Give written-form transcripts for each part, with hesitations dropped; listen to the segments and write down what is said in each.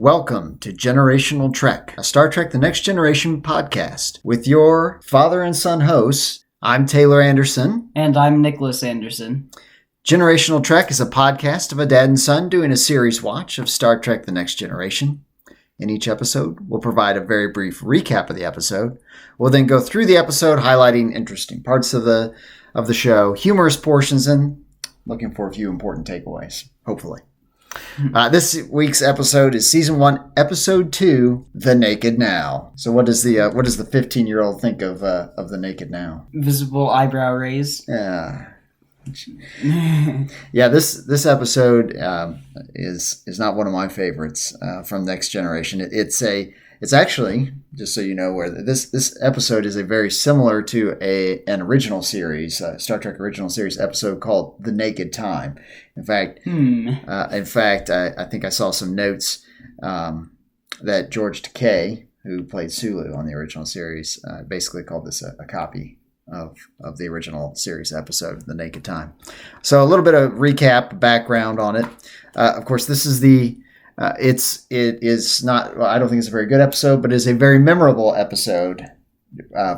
Welcome to Generational Trek, a Star Trek The Next Generation podcast with your father and son hosts. I'm Taylor Anderson. And I'm Nicholas Anderson. Generational Trek is a podcast of a dad and son doing a series watch of Star Trek The Next Generation. In each episode, we'll provide a very brief recap of the episode. We'll then go through the episode, highlighting interesting parts of the show, humorous portions, and looking for a few important takeaways, hopefully. This week's episode is Season 1, Episode 2, The Naked Now. So what does the 15-year-old think of The Naked Now? Visible eyebrow raise. Yeah. Yeah, this episode is not one of my favorites from Next Generation. It's actually, just so you know, where this episode is a very similar to an original series, Star Trek original series episode called The Naked Time. In fact, I think I saw some notes that George Takei, who played Sulu on the original series, basically called this a copy of the original series episode, The Naked Time. So a little bit of recap, background on it. Of course, this is it is not, well, I don't think it's a very good episode, but it's a very memorable episode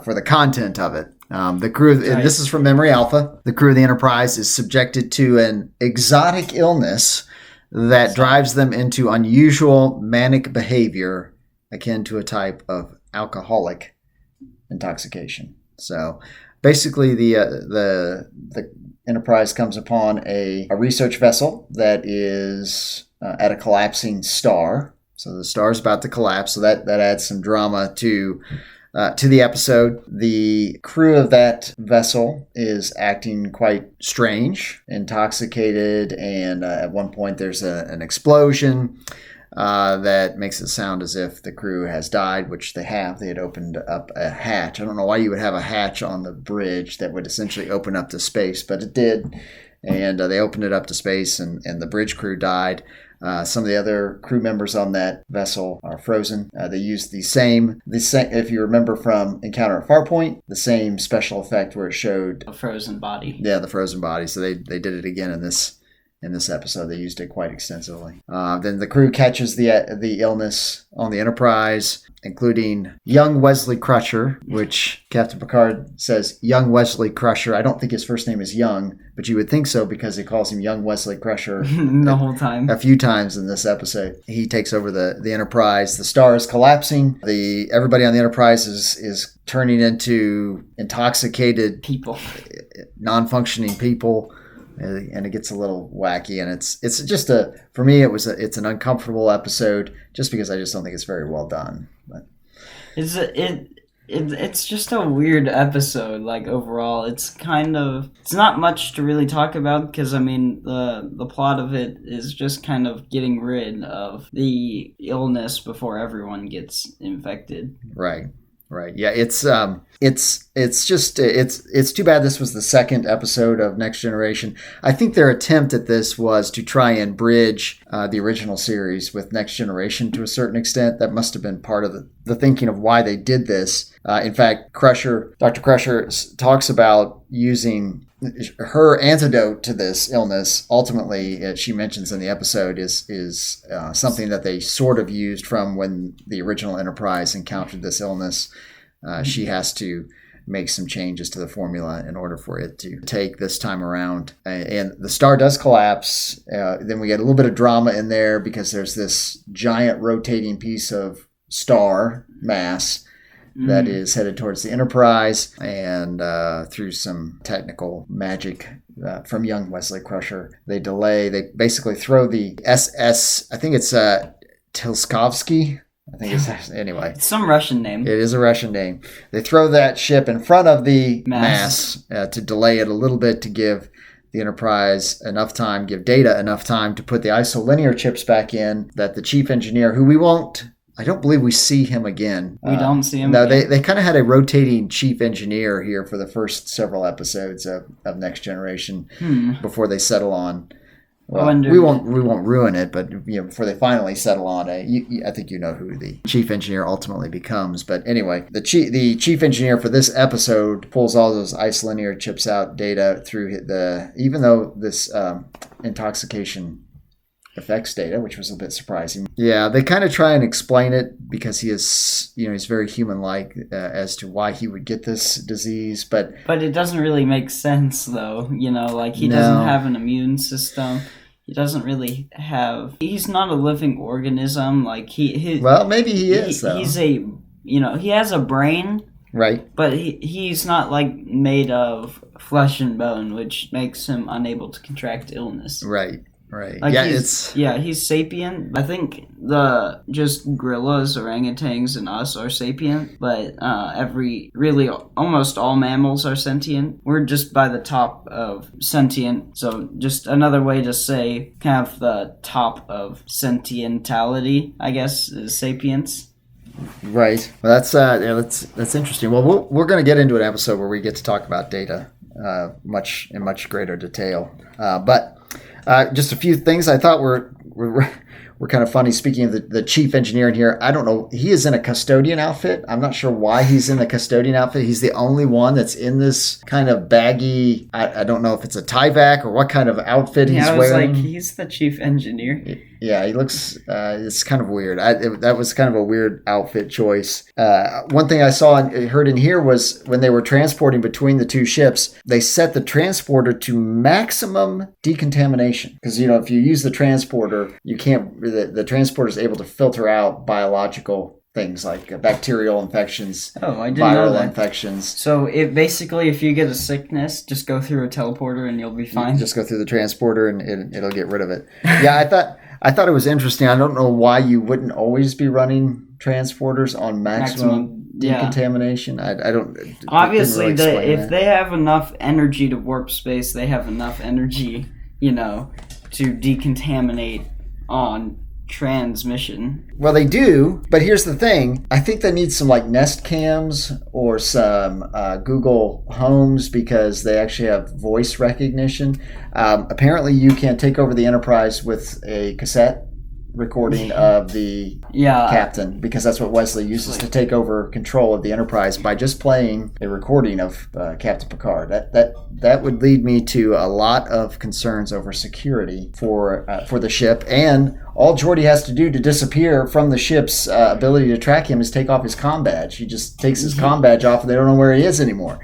for the content of it. The crew, right. This is from Memory Alpha. The crew of the Enterprise is subjected to an exotic illness that drives them into unusual manic behavior akin to a type of alcoholic intoxication. So basically the Enterprise comes upon a research vessel that is at a collapsing star. So the star is about to collapse. So that adds some drama to the episode. The crew of that vessel is acting quite strange, intoxicated, and at one point there's an explosion that makes it sound as if the crew has died, which they have. They had opened up a hatch. I don't know why you would have a hatch on the bridge that would essentially open up to space, but it did. And they opened it up to space, and the bridge crew died. Some of the other crew members on that vessel are frozen. They used the same, if you remember from Encounter at Farpoint, the same special effect where it showed a frozen body. Yeah, the frozen body. So they did it again in this episode. They used it quite extensively. Then the crew catches the illness on the Enterprise, including young Wesley Crusher, which Captain Picard says, young Wesley Crusher. I don't think his first name is Young, but you would think so because he calls him young Wesley Crusher the whole time. A few times in this episode. He takes over the Enterprise. The star is collapsing. Everybody on the Enterprise is turning into intoxicated people, non-functioning people. And it gets a little wacky, and it's just for me it's an uncomfortable episode just because I just don't think it's very well done. But it's just a weird episode. Like overall, it's not much to really talk about because I mean the plot of it is just kind of getting rid of the illness before everyone gets infected. Right. Yeah, it's too bad this was the second episode of Next Generation. I think their attempt at this was to try and bridge the original series with Next Generation to a certain extent. That must have been part of the thinking of why they did this. In fact, Dr. Crusher talks about using her antidote to this illness. Ultimately, she mentions in the episode is something that they sort of used from when the original Enterprise encountered this illness. She has to make some changes to the formula in order for it to take this time around. And the star does collapse. Then we get a little bit of drama in there because there's this giant rotating piece of star mass that is headed towards the Enterprise, and through some technical magic from young Wesley Crusher, they basically throw the SS, I think it's Tilskovsky. I think it's, anyway. It's some Russian name. It is a Russian name. They throw that ship in front of the mass to delay it a little bit, to give the Enterprise enough time, give Data enough time to put the isolinear chips back in, that the chief engineer, who I don't believe we see him again. We don't see him No, again. They kind of had a rotating chief engineer here for the first several episodes of Next Generation before they settle on. Well, we won't ruin it, but before they finally settle on I think you know who the chief engineer ultimately becomes. But anyway, the chief engineer for this episode pulls all those isolinear chips out, Data, through even though this intoxication effects data, which was a bit surprising. Yeah, they kind of try and explain it because he is, he's very human-like as to why he would get this disease, but it doesn't really make sense though. Like he doesn't have an immune system. He doesn't really have. He's not a living organism. Like well, maybe he is. Though he's a. He has a brain. Right. But he's not like made of flesh and bone, which makes him unable to contract illness. Right. Right. Like yeah, he's sapient. I think the just gorillas, orangutans, and us are sapient, but almost all mammals are sentient. We're just by the top of sentient, so just another way to say kind of the top of sentientality, I guess, is sapience. Right. Well, that's interesting. Well, we're going to get into an episode where we get to talk about data in much greater detail, but. Just a few things I thought were kind of funny. Speaking of the chief engineer in here, I don't know. He is in a custodian outfit. I'm not sure why he's in the custodian outfit. He's the only one that's in this kind of baggy. I don't know if it's a Tyvek or what kind of outfit he's wearing. Like, he's the chief engineer. Yeah, he looks. It's kind of weird. That was kind of a weird outfit choice. One thing I saw and heard in here was when they were transporting between the two ships, they set the transporter to maximum decontamination because if you use the transporter, you can't. The transporter is able to filter out biological things like bacterial infections, I didn't know that. Viral infections. So if you get a sickness, just go through a teleporter and you'll be fine. Just go through the transporter and it'll get rid of it. Yeah, I thought it was interesting. I don't know why you wouldn't always be running transporters on maximum decontamination. I don't. Obviously, really if they have enough energy to warp space, they have enough energy, to decontaminate on transmission. Well, they do, but here's the thing. I think they need some like Nest cams or some Google Homes because they actually have voice recognition. Apparently, you can take over the Enterprise with a cassette recording of the captain because that's what Wesley uses to take over control of the Enterprise by just playing a recording of Captain Picard. That would lead me to a lot of concerns over security for the ship, and all Geordi has to do to disappear from the ship's ability to track him is take off his comm badge. He just takes his comm badge off and they don't know where he is anymore.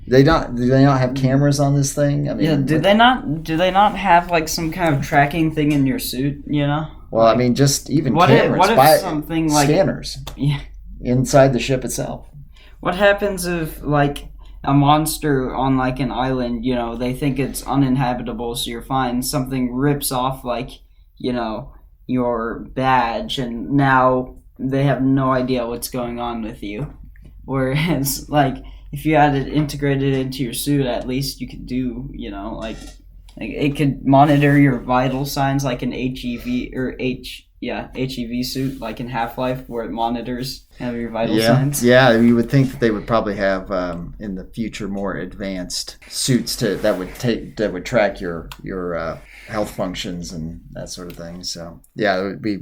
Do they not have cameras on this thing? I mean, do they not have like some kind of tracking thing in your suit, Well, I mean, just even cameras. What if something like scanners inside the ship itself? What happens if like a monster on like an island, they think it's uninhabitable, so you're fine. Something rips off like, your badge, and now they have no idea what's going on with you. Whereas, like, if you had it integrated into your suit, at least you could do, like it could monitor your vital signs like an HEV suit, like in Half-Life, where it monitors your vital signs. Yeah, you would think that they would probably have in the future more advanced suits that would track your health functions and that sort of thing. So yeah, it would be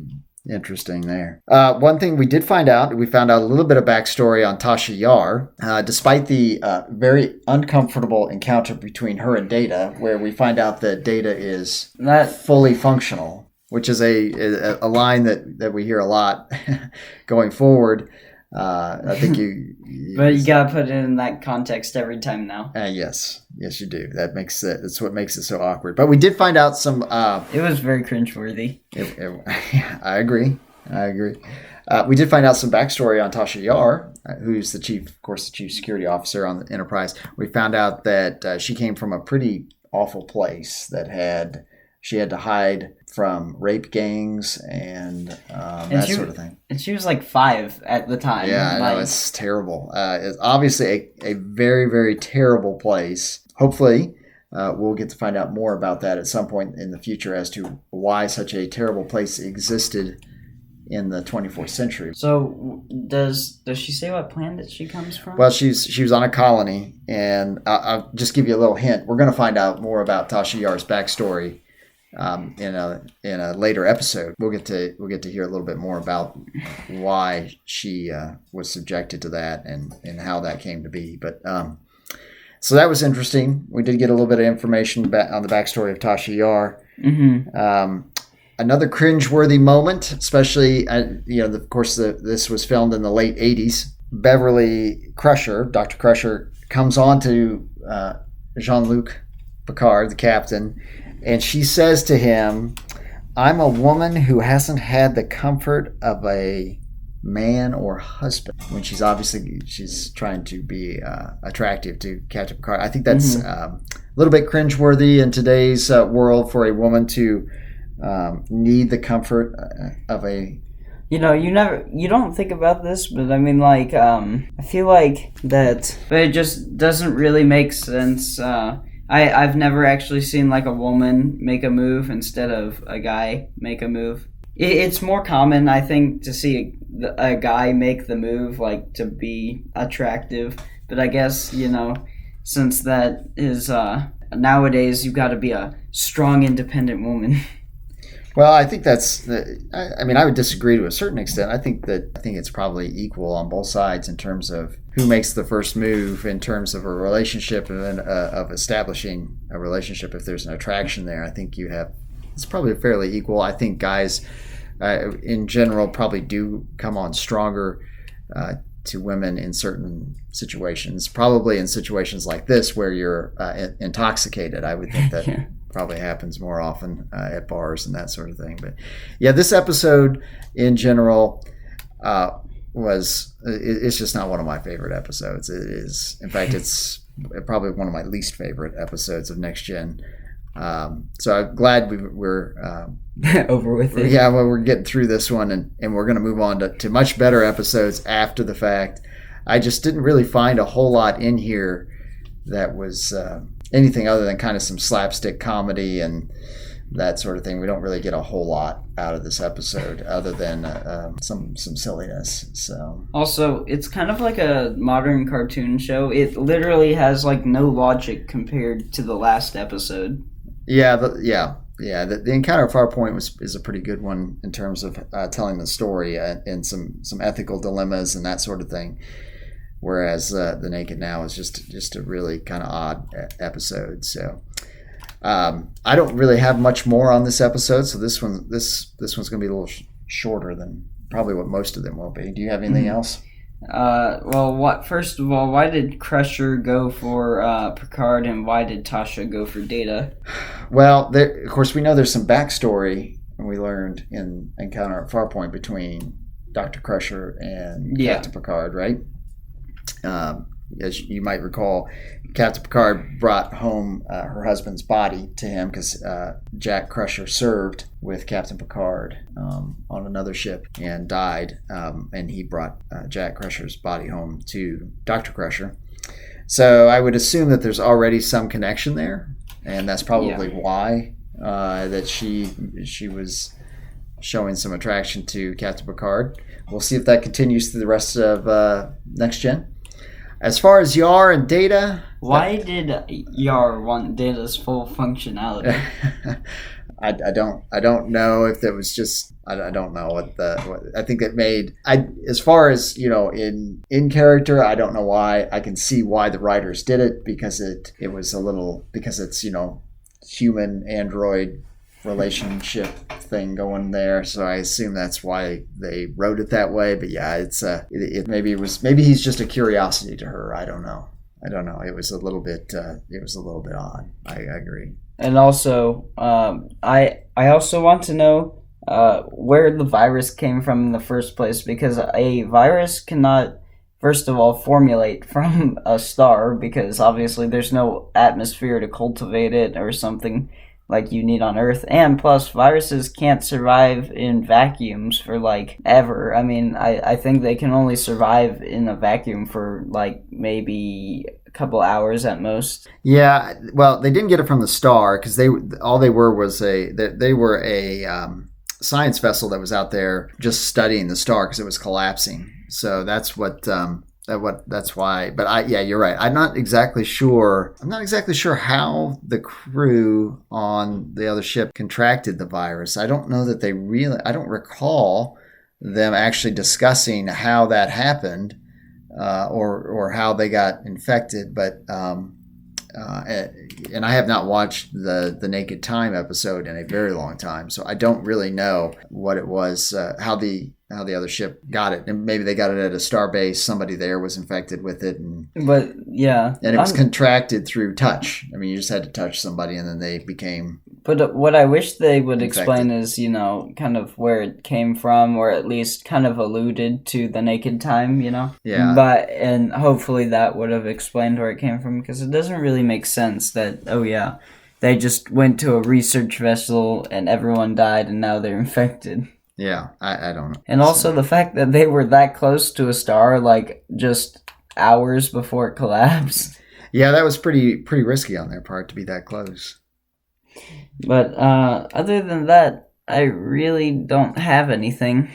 interesting there. One thing we found out a little bit of backstory on Tasha Yar, despite the very uncomfortable encounter between her and Data, where we find out that Data is fully functional, which is a line that we hear a lot going forward. I think but you gotta put it in that context every time now. Yes, you do. That's what makes it so awkward. But we did find out some. It was very cringeworthy. I agree. We did find out some backstory on Tasha Yar, who's the chief security officer on the Enterprise. We found out that she came from a pretty awful place she had to hide from rape gangs and that sort of thing. And she was like 5 at the time. Yeah, I know, it's terrible. It's obviously a very, very terrible place. Hopefully, we'll get to find out more about that at some point in the future as to why such a terrible place existed in the 24th century. So does she say what planet she comes from? Well, she was on a colony, and I'll just give you a little hint. We're going to find out more about Tasha Yar's backstory in a later episode. We'll get to hear a little bit more about why she was subjected to that and how that came to be. But so that was interesting. We did get a little bit of information on the backstory of Tasha Yar. Mm-hmm. Another cringeworthy moment, especially, of course, this was filmed in the late 80s. Beverly Crusher, Dr. Crusher, comes on to Jean-Luc Picard, the captain, and she says to him, "I'm a woman who hasn't had the comfort of a man or husband," when she's trying to be attractive to Captain Picard. I think that's a little bit cringeworthy in today's world for a woman to need the comfort of a. You don't think about this, but I mean, like, I feel like that, but it just doesn't really make sense. I've never actually seen like a woman make a move instead of a guy make a move. It's more common, I think, to see a guy make the move, like, to be attractive. But I guess, since that is, nowadays, you've got to be a strong, independent woman. Well, I think I would disagree to a certain extent. I think it's probably equal on both sides in terms of who makes the first move in terms of a relationship and of establishing a relationship. If there's an attraction there, I think it's probably fairly equal. I think guys, in general, probably do come on stronger to women in certain situations. Probably in situations like this where you're intoxicated. I would think that. Yeah. Probably happens more often at bars and that sort of thing. But yeah, this episode in general it's just not one of my favorite episodes. It is, in fact, it's probably one of my least favorite episodes of Next Gen. So I'm glad we're over with it. Yeah, well, we're getting through this one, and we're going to move on to much better episodes after the fact. I just didn't really find a whole lot in here that was anything other than kind of some slapstick comedy and that sort of thing. We don't really get a whole lot out of this episode other than some silliness. So also, it's kind of like a modern cartoon show. It literally has like no logic compared to the last episode. Yeah. The Encounter at Farpoint is a pretty good one in terms of telling the story and some ethical dilemmas and that sort of thing. Whereas The Naked Now is just a really kind of odd episode. So I don't really have much more on this episode. So this one's going to be a little shorter than probably what most of them will be. Do you have anything else? First of all, why did Crusher go for Picard, and why did Tasha go for Data? Well, of course, we know there's some backstory, and we learned in Encounter at Farpoint between Dr. Crusher and Captain Picard, right? As you might recall, Captain Picard brought home her husband's body to him because Jack Crusher served with Captain Picard on another ship and died, and he brought Jack Crusher's body home to Dr. Crusher. So I would assume that there's already some connection there, and that's probably why that she was showing some attraction to Captain Picard. We'll see if that continues through the rest of Next Gen. As far as Yar and Data... Why did Yar want Data's full functionality? I don't know if that was just... I don't know what I think it made... as far as, in character, I don't know why. I can see why the writers did it, because it was a little... Because it's, human-android relationship thing going there, so I assume that's why they wrote it that way. But yeah, it's maybe he's just a curiosity to her. I don't know. It was a little bit odd. I agree. And also, I also want to know where the virus came from in the first place, because a virus cannot, first of all, formulate from a star, because obviously there's no atmosphere to cultivate it or something like you need on Earth, and plus viruses can't survive in vacuums for like ever. I mean, I think they can only survive in a vacuum for like maybe a couple hours at most. Yeah, well, they didn't get it from the star because they were a science vessel that was out there just studying the star because it was collapsing. So that's that's why. But you're right. I'm not exactly sure how the crew on the other ship contracted the virus. I don't know that I don't recall them actually discussing how that happened, or how they got infected. But and I have not watched the Naked Time episode in a very long time, so I don't really know what it was, how the other ship got it. And maybe they got it at a star base. Somebody there was infected with it, and it was contracted through touch. I mean, you just had to touch somebody, and then they became. But what I wish they would infected. explain is, kind of where it came from, or at least kind of alluded to the Naked Time, Yeah. And hopefully that would have explained where it came from, because it doesn't really make sense that, they just went to a research vessel and everyone died and now they're infected. Yeah, I don't know. And also the fact that they were that close to a star, like, just hours before it collapsed. Yeah, that was pretty risky on their part to be that close. But other than that, I really don't have anything.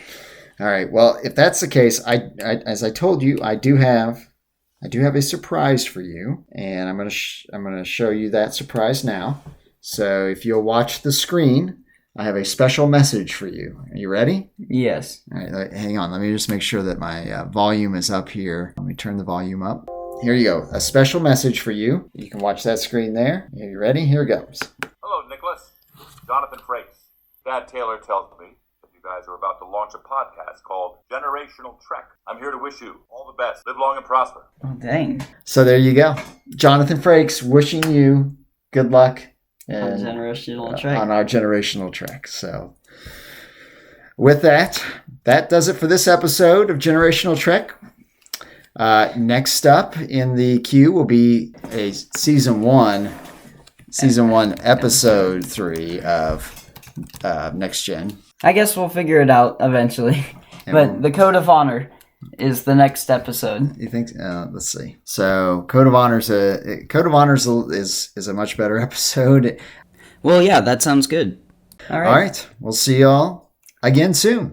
All right. Well, if that's the case, I as I told you, I do have a surprise for you, and I'm gonna show you that surprise now. So if you'll watch the screen, I have a special message for you. Are you ready? Yes. All right. Hang on. Let me just make sure that my volume is up here. Let me turn the volume up. Here you go. A special message for you. You can watch that screen there. Are you ready? Here it goes. Hello, Nicholas. Jonathan Frakes. Dad Taylor tells me that you guys are about to launch a podcast called Generational Trek. I'm here to wish you all the best. Live long and prosper. Oh, dang. So there you go. Jonathan Frakes wishing you good luck on our generational trek. So with that does it for this episode of Generational Trek. Next up in the queue will be a season one, episode 3 of Next Gen. I guess we'll figure it out eventually. But the Code of Honor is the next episode. You think? Let's see. So Code of Honor is a much better episode. Well, yeah, that sounds good. All right. We'll see y'all again soon.